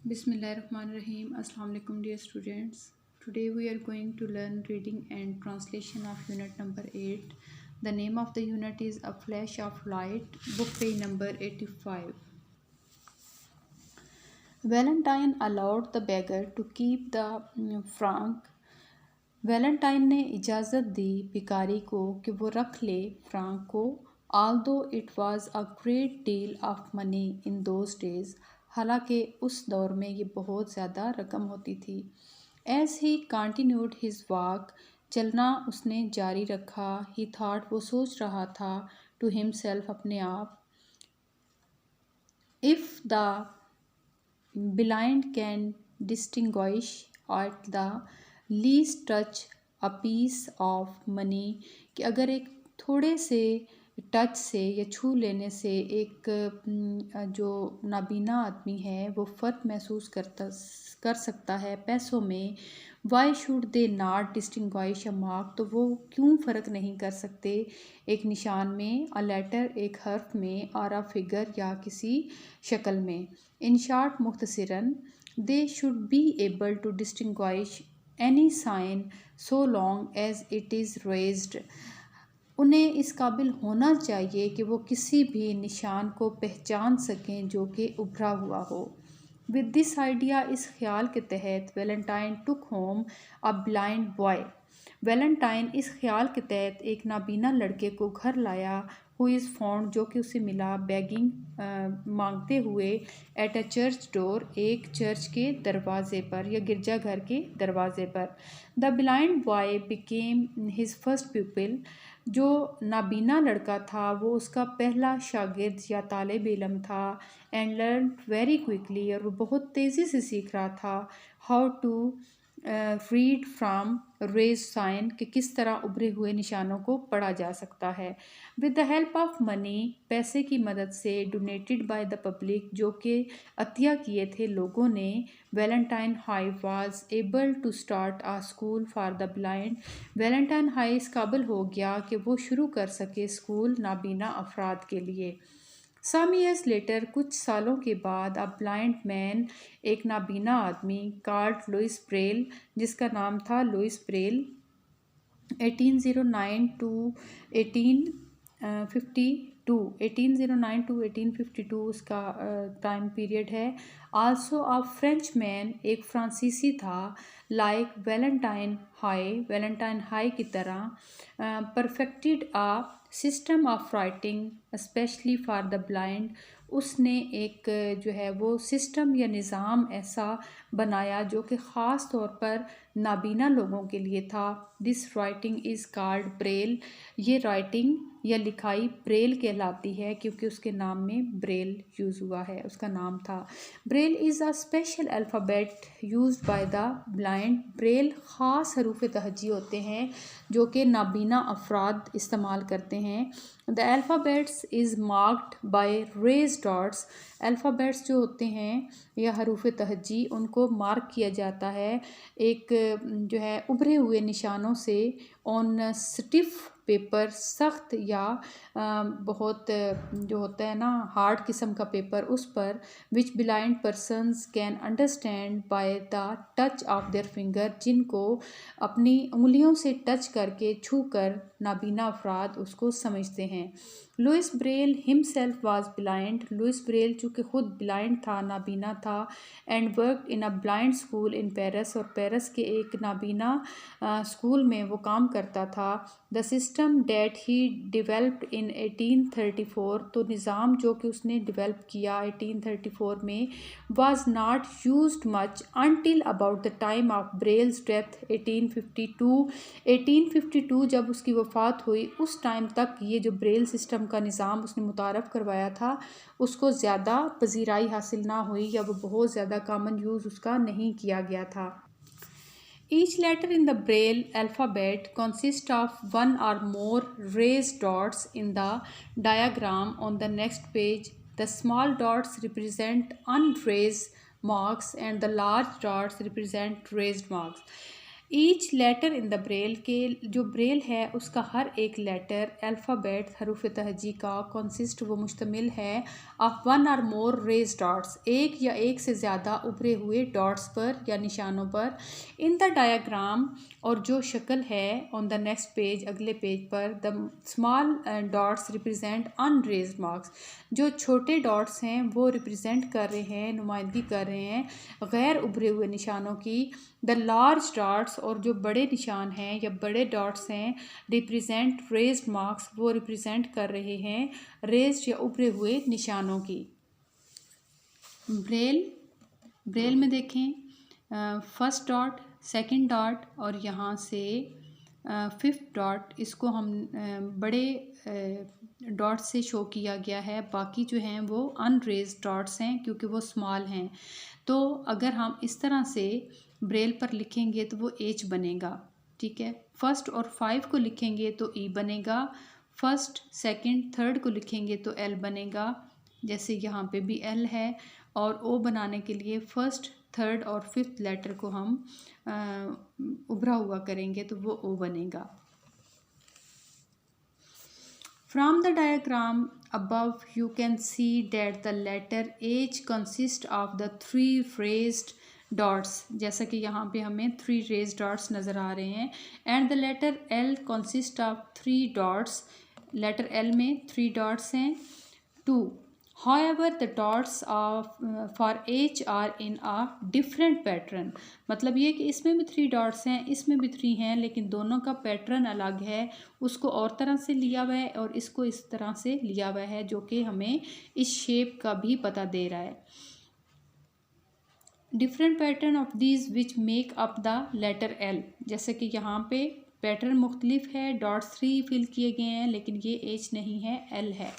Bismillahirrahmanirrahim. Assalamu alaikum dear students. Today we are going to learn reading and translation of unit number 8. The name of the unit is A Flash of Light, book page number 85. Valentine allowed the beggar to keep the franc. Valentine ने इजाज़त दी भिखारी को कि वो रख ले franc को. Although it was a great deal of money in those days, हालांकि उस दौर में ये बहुत ज़्यादा रकम होती थी. As he continued his walk, चलना उसने जारी रखा. He thought, वो सोच रहा था, to himself, अपने आप, if the blind can distinguish at the least touch a piece of money, कि अगर एक थोड़े से टच से या छू लेने से एक जो नाबीना आदमी है वो फ़र्क महसूस कर सकता है पैसों में. Why should they not distinguish a mark, तो वो क्यों फ़र्क नहीं कर सकते एक निशान में, अ लेटर एक हर्फ में, और अ फिगर या किसी शक्ल में. इन शॉर्ट, मुख्तसरन, they should be able to distinguish any sign so long as it is raised. उन्हें इस काबिल होना चाहिए कि वो किसी भी निशान को पहचान सकें जो कि उभरा हुआ हो. विद दिस आइडिया, इस ख्याल के तहत, Valentine took home a blind boy. Valentine इस ख्याल के तहत एक नाबीना लड़के को घर लाया. हु इज़ फाउंड, जो कि उसे मिला, बेगिंग मांगते हुए, एट अ चर्च डोर, एक चर्च के दरवाज़े पर या गिरजाघर के दरवाज़े पर. The blind boy became his first प्यूपिल. जो नाबीना लड़का था वो उसका पहला शागिर्द या तालिब इल्म था. एंड लर्न वेरी क्विकली, और वो बहुत तेज़ी से सीख रहा था, how to read from raise sign, कि किस तरह उभरे हुए निशानों को पढ़ा जा सकता है. With the help of money, पैसे की मदद से, डोनेटेड बाय द पब्लिक, जो कि अतिया किए थे लोगों ने, Valentin Hauy was able to start a school for the blind. Valentin Hauy इस काबिल हो गया कि वो शुरू कर सके स्कूल नाबीना अफराद के लिए. सम ईयर्स लेटर, कुछ सालों के बाद, अ ब्लाइंड मैन, एक नाबीना आदमी, कॉल्ड लुइस ब्रेल, जिसका नाम था लुइस ब्रेल, 1809 टू 1852, 1809 टू 1852 उसका टाइम पीरियड है. आल्सो अ फ्रेंच मैन, एक फ्रांसीसी था, लाइक वैलेंटाइन हाई की तरह, perfected a system of writing specially for the blind. उसने एक जो है वो सिस्टम या निज़ाम ऐसा बनाया जो कि ख़ास तौर पर नाबीना लोगों के लिए था. This writing is called Braille. ये राइटिंग या लिखाई ब्रेल कहलाती है क्योंकि उसके नाम में ब्रेल यूज़ हुआ है, उसका नाम था. Braille is a special alphabet used by the blind. Braille ख़ास हरूफ तहज्जी होते हैं जो कि नाबीना अफराद इस्तेमाल करते हैं. The alphabets is marked by raise dots. Alphabets जो होते हैं या हरूफ तहज्जी, उनको मार्क किया जाता है एक जो है उभरे हुए निशानों से, ऑन स्टिफ पेपर, सख्त या बहुत जो होता है ना हार्ड किस्म का पेपर, उस पर, which blind persons can understand by the touch of their finger, जिनको अपनी उंगलियों से टच करके, छू कर, नाबीना अफराद उसको समझते हैं. Louis Braille himself was blind. Louis Braille चूँकि ख़ुद ब्लाइंड था, नाबीना था, and worked in a blind school in Paris, और पेरिस के एक नाबीना स्कूल में वो काम करता था. The system that he developed in 1834, तो निज़ाम जो कि उसने डिवेल्प किया 1834 में, was not used much until about the time of Braille's death 1852. 1852 जब उसकी वफ़ात हुई, उस टाइम तक ये जो ब्रेल सिस्टम का निज़ाम उसने मुतारफ़ करवाया था उसको ज़्यादा पजीराई हासिल ना हुई, या वो बहुत ज़्यादा कॉमन यूज़ उसका नहीं किया गया था. Each letter in the Braille alphabet consists of one or more raised dots in the diagram on the next page. The small dots represent unraised marks and the large dots represent raised marks. Each letter in the Braille के जो Braille है उसका हर एक letter alphabet हरूफ तहजी का consist वो मुश्तमिल है ऑफ वन और मोर रेज डॉट्स, एक या एक से ज़्यादा उभरे हुए डॉट्स पर या निशानों पर। इन द डायग्राम, और जो शक्ल है ऑन द नेक्स्ट पेज, अगले पेज पर, the small dots represent unraised marks, जो छोटे डॉट्स हैं वो रिप्रेजेंट कर रहे हैं, नुमाइंदगी कर रहे हैं गैर उभरे हुए निशानों की। द लार्ज डॉट्स, और जो बड़े निशान हैं या बड़े डॉट्स हैं, रिप्रेजेंट रेज्ड मार्क्स, वो रिप्रेजेंट कर रहे हैं रेज्ड या उभरे हुए निशानों की। ब्रेल में देखें फर्स्ट डॉट, सेकंड डॉट और यहाँ से फिफ्थ डॉट, इसको हम बड़े डॉट से शो किया गया है, बाकी जो हैं वो अनरेज्ड डॉट्स हैं क्योंकि वो स्मॉल हैं। तो अगर हम इस तरह से ब्रेल पर लिखेंगे तो वो एच बनेगा, ठीक है। फर्स्ट और 5 को लिखेंगे तो ई बनेगा, फर्स्ट सेकंड थर्ड को लिखेंगे तो एल बनेगा, जैसे यहाँ पे भी एल है। और ओ बनाने के लिए फर्स्ट थर्ड और फिफ्थ लेटर को हम उभरा हुआ करेंगे तो वो ओ बनेगा। From the diagram above, you can see that the letter H consists of the 3 raised dots, जैसा कि यहाँ पे हमें 3 raised dots नज़र आ रहे हैं, and the letter L consists of 3 dots, letter L में 3 dots हैं 2। However, the dots for H are in a different pattern, मतलब ये कि इसमें भी 3 डॉट्स हैं, इसमें भी 3 हैं, लेकिन दोनों का पैटर्न अलग है। उसको और तरह से लिया हुआ है और इसको इस तरह से लिया हुआ है, जो कि हमें इस शेप का भी पता दे रहा है। Different pattern of these which make up the letter L, जैसे कि यहाँ पे पैटर्न मुख्तलिफ है, डॉट्स 3 फिल किए गए हैं लेकिन ये H नहीं है, L है।